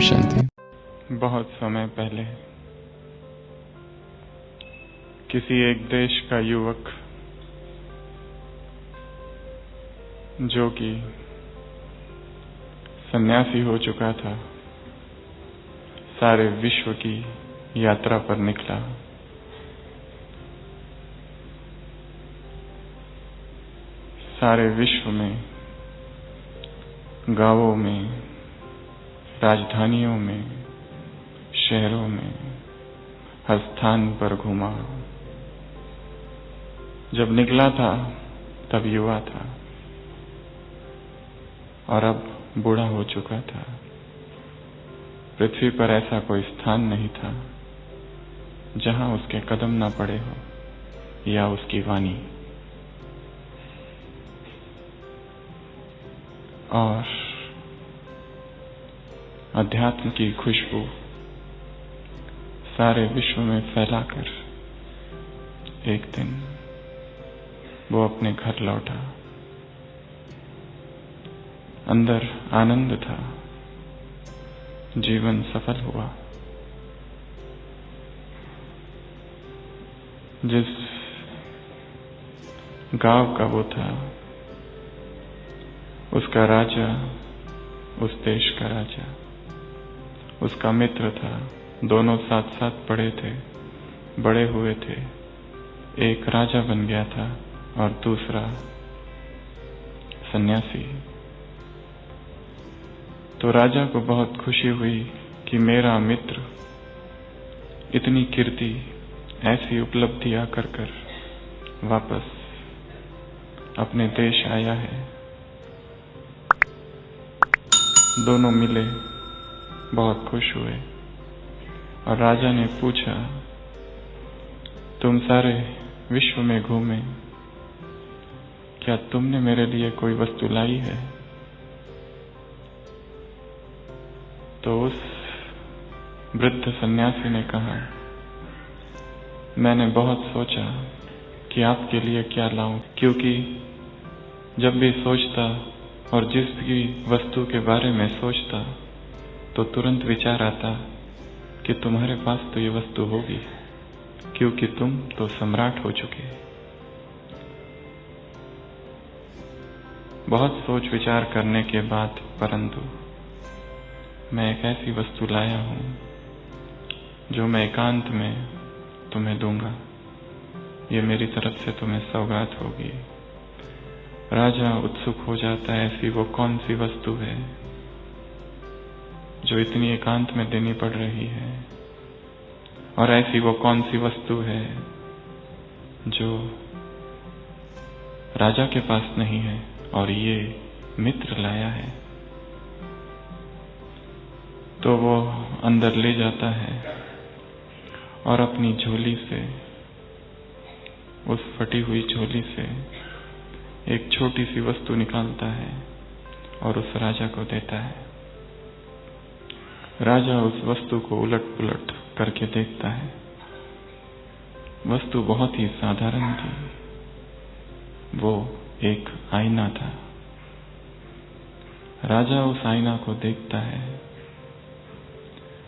शांति। बहुत समय पहले किसी एक देश का युवक जो कि सन्यासी हो चुका था, सारे विश्व की यात्रा पर निकला। सारे विश्व में, गांवों में, राजधानियों में, शहरों में, हर स्थान पर घूमा। जब निकला था तब युवा था और अब बूढ़ा हो चुका था। पृथ्वी पर ऐसा कोई स्थान नहीं था जहां उसके कदम न पड़े हो या उसकी वाणी। और अध्यात्म की खुशबू सारे विश्व में फैलाकर एक दिन वो अपने घर लौटा। अंदर आनंद था, जीवन सफल हुआ। जिस गांव का वो था, उसका राजा, उस देश का राजा, उसका मित्र था। दोनों साथ साथ पढ़े थे, बड़े हुए थे। एक राजा बन गया था और दूसरा सन्यासी। तो राजा को बहुत खुशी हुई कि मेरा मित्र इतनी कीर्ति, ऐसी उपलब्धियां कर वापस अपने देश आया है। दोनों मिले, बहुत खुश हुए और राजा ने पूछा, तुम सारे विश्व में घूमे, क्या तुमने मेरे लिए कोई वस्तु लाई है? तो उस वृद्ध सन्यासी ने कहा, मैंने बहुत सोचा कि आपके लिए क्या लाऊं, क्योंकि जब भी सोचता और जिस भी वस्तु के बारे में सोचता तो तुरंत विचार आता कि तुम्हारे पास तो ये वस्तु होगी, क्योंकि तुम तो सम्राट हो चुके। बहुत सोच विचार करने के बाद परंतु मैं एक ऐसी वस्तु लाया हूं जो मैं एकांत में तुम्हें दूंगा। ये मेरी तरफ से तुम्हें सौगात होगी। राजा उत्सुक हो जाता है, ऐसी वो कौन सी वस्तु है जो इतनी एकांत में देनी पड़ रही है, और ऐसी वो कौन सी वस्तु है जो राजा के पास नहीं है और ये मित्र लाया है। तो वो अंदर ले जाता है और अपनी झोली से, उस फटी हुई झोली से एक छोटी सी वस्तु निकालता है और उस राजा को देता है। राजा उस वस्तु को उलट पुलट करके देखता है। वस्तु बहुत ही साधारण थी। वो एक आईना था। राजा उस आईना को देखता है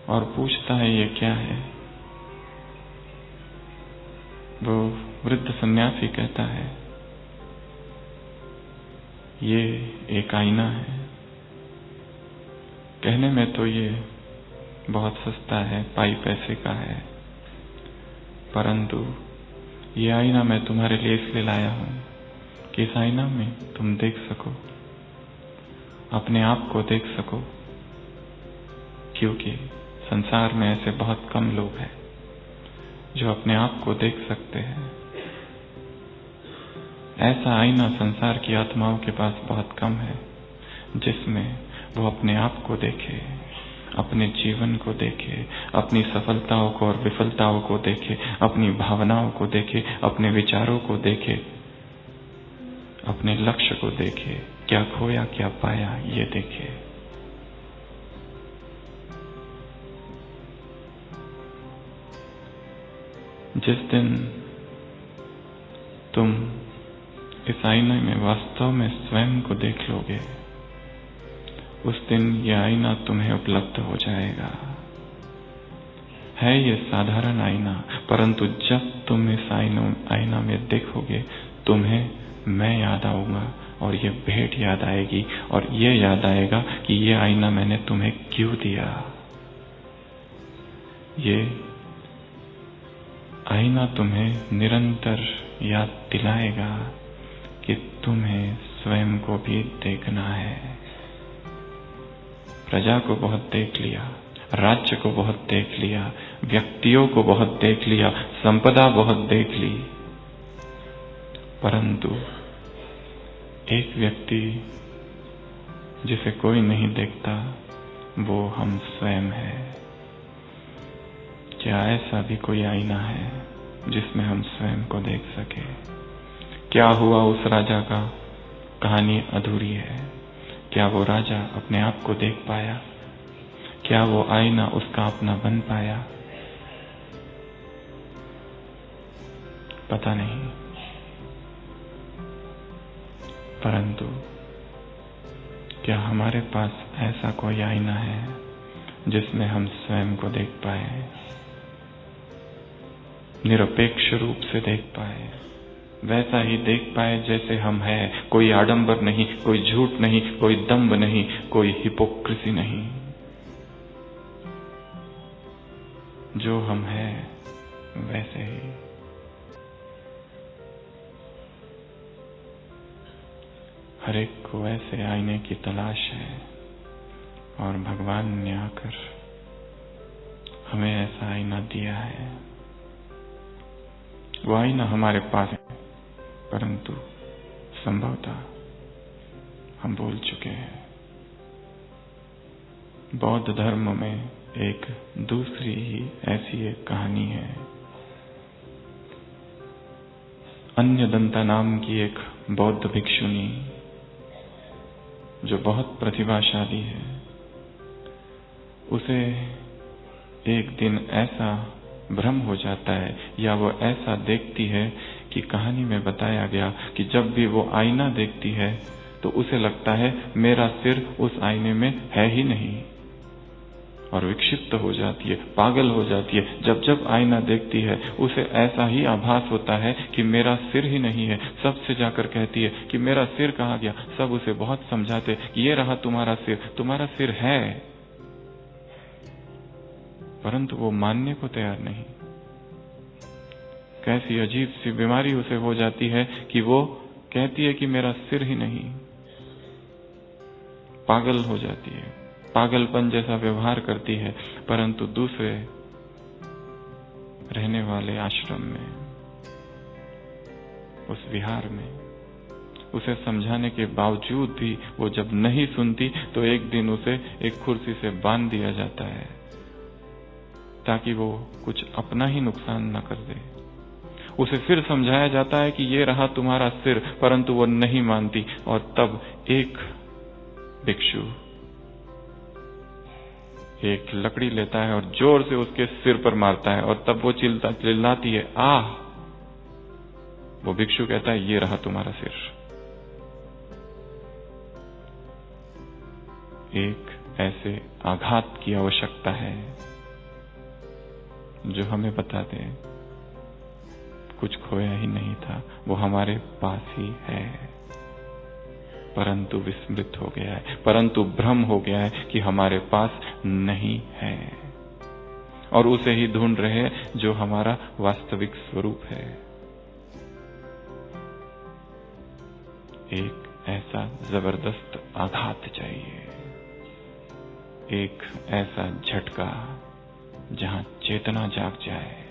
और पूछता है, ये क्या है? वो वृद्ध सन्यासी कहता है, ये एक आईना है। कहने में तो ये बहुत सस्ता है, पाई पैसे का है, परंतु ये आईना मैं तुम्हारे लिए इसलिए लाया हूं कि इस आईना में तुम देख सको, अपने आप को देख सको, क्योंकि संसार में ऐसे बहुत कम लोग हैं जो अपने आप को देख सकते हैं। ऐसा आईना संसार की आत्माओं के पास बहुत कम है जिसमें वो अपने आप को देखे, अपने जीवन को देखे, अपनी सफलताओं को और विफलताओं को देखे, अपनी भावनाओं को देखे, अपने विचारों को देखे, अपने लक्ष्य को देखे, क्या खोया क्या पाया ये देखे। जिस दिन तुम इस आईने में वास्तव में स्वयं को देख लोगे, उस दिन यह आईना तुम्हें उपलब्ध हो जाएगा। है ये साधारण आईना, परंतु जब तुम इस आईना में देखोगे तुम्हें मैं याद आऊंगा और ये भेंट याद आएगी और ये याद आएगा कि ये आईना मैंने तुम्हें क्यों दिया। ये आईना तुम्हें निरंतर याद दिलाएगा कि तुम्हें स्वयं को भी देखना है। प्रजा को बहुत देख लिया, राज्य को बहुत देख लिया, व्यक्तियों को बहुत देख लिया, संपदा बहुत देख ली, परंतु एक व्यक्ति जिसे कोई नहीं देखता वो हम स्वयं है। क्या ऐसा भी कोई आईना है जिसमें हम स्वयं को देख सके? क्या हुआ उस राजा का? कहानी अधूरी है। क्या वो राजा अपने आप को देख पाया? क्या वो आईना उसका अपना बन पाया? पता नहीं, परंतु क्या हमारे पास ऐसा कोई आईना है जिसमें हम स्वयं को देख पाए, निरपेक्ष रूप से देख पाए, वैसा ही देख पाए जैसे हम हैं? कोई आडंबर नहीं, कोई झूठ नहीं, कोई दंभ नहीं, कोई हिपोक्रेसी नहीं। जो हम हैं वैसे ही। हर एक को ऐसे आईने की तलाश है और भगवान ने आकर हमें ऐसा आईना दिया है। वो आईना हमारे पास है, परंतु संभवतः हम भूल चुके हैं। बौद्ध धर्म में एक दूसरी ही ऐसी एक कहानी है। अन्यदंता नाम की एक बौद्ध भिक्षुनी जो बहुत प्रतिभाशाली है, उसे एक दिन ऐसा भ्रम हो जाता है या वो ऐसा देखती है कि कहानी में बताया गया कि जब भी वो आईना देखती है तो उसे लगता है मेरा सिर उस आईने में है ही नहीं, और विक्षिप्त हो जाती है, पागल हो जाती है। जब जब आईना देखती है उसे ऐसा ही आभास होता है कि मेरा सिर ही नहीं है। सबसे जाकर कहती है कि मेरा सिर कहाँ गया? सब उसे बहुत समझाते कि ये रहा तुम्हारा सिर है, परंतु वो मानने को तैयार नहीं। कैसी अजीब सी बीमारी उसे हो जाती है कि वो कहती है कि मेरा सिर ही नहीं, पागल हो जाती है, पागलपन जैसा व्यवहार करती है। परंतु दूसरे रहने वाले आश्रम में, उस विहार में, उसे समझाने के बावजूद भी वो जब नहीं सुनती तो एक दिन उसे एक कुर्सी से बांध दिया जाता है ताकि वो कुछ अपना ही नुकसान न कर दे। उसे फिर समझाया जाता है कि ये रहा तुम्हारा सिर, परंतु वो नहीं मानती। और तब एक भिक्षु एक लकड़ी लेता है और जोर से उसके सिर पर मारता है और तब वो चिल्लाती है आह। वो भिक्षु कहता है ये रहा तुम्हारा सिर। एक ऐसे आघात की आवश्यकता है जो हमें बता दे कुछ खोया ही नहीं था, वो हमारे पास ही है, परंतु विस्मृत हो गया है, परंतु भ्रम हो गया है कि हमारे पास नहीं है, और उसे ही ढूंढ रहे हैं जो हमारा वास्तविक स्वरूप है। एक ऐसा जबरदस्त आघात चाहिए, एक ऐसा झटका जहां चेतना जाग जाए।